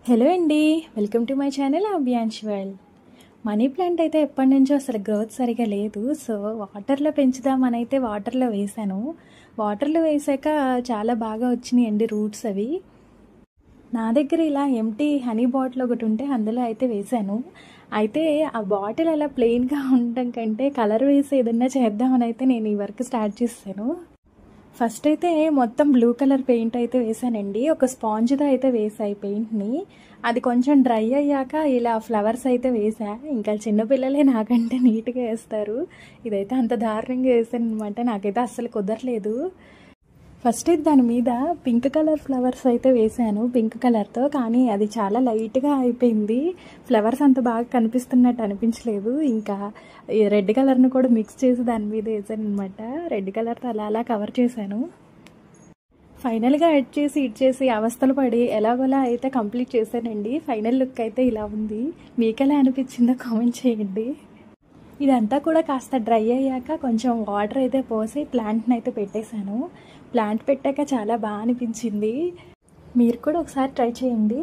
Hello అండి, welcome to my channel Abhiyansh world. Money plant అయితే ఎప్పటి నుంచో అసలు గ్రోత్ సరిగా లేదు. సో వాటర్లో పెంచుదామని అయితే వాటర్లో వేసాను. వాటర్లో వేసాక చాలా బాగా వచ్చినాయండి రూట్స్ అవి. నా దగ్గర ఇలా ఎంటీ హనీ బాటిల్ ఒకటి ఉంటే అందులో అయితే వేసాను. అయితే ఆ బాటిల్ అలా ప్లెయిన్గా ఉండటం కంటే కలర్ వేసి ఏదన్నా చేద్దామని అయితే నేను ఈ వర్క్ స్టార్ట్ చేశాను. ఫస్ట్ అయితే మొత్తం బ్లూ కలర్ పెయింట్ అయితే వేసానండి. ఒక స్పాంజ్తో అయితే వేసా ఈ పెయింట్ని. అది కొంచెం డ్రై అయ్యాక ఇలా ఫ్లవర్స్ అయితే వేసా. ఇంకా చిన్నపిల్లలే నాకంటే నీట్గా వేస్తారు. ఇదైతే అంత దారుణంగా వేసాను అనమాట. నాకైతే అస్సలు కుదరలేదు. ఫస్ట్ అయితే దాని మీద పింక్ కలర్ ఫ్లవర్స్ అయితే వేసాను, పింక్ కలర్తో. కానీ అది చాలా లైట్గా అయిపోయింది. ఫ్లవర్స్ అంత బాగా కనిపిస్తున్నట్టు అనిపించలేదు. ఇంకా ఈ రెడ్ కలర్ను కూడా మిక్స్ చేసి దాని మీద వేసాను అనమాట. రెడ్ కలర్తో అలా అలా కవర్ చేశాను. ఫైనల్గా ఇట్ చేసి అవస్థలు పడి ఎలాగోలా అయితే కంప్లీట్ చేశానండి. ఫైనల్ లుక్ అయితే ఇలా ఉంది. మీకు ఎలా అనిపించిందో కామెంట్ చేయండి. ఇదంతా కూడా కాస్త డ్రై అయ్యాక కొంచెం వాటర్ అయితే పోసి ప్లాంట్ని అయితే పెట్టేశాను. ప్లాంట్ పెట్టాక చాలా బాగా అనిపించింది. మీరు కూడా ఒకసారి ట్రై చేయండి.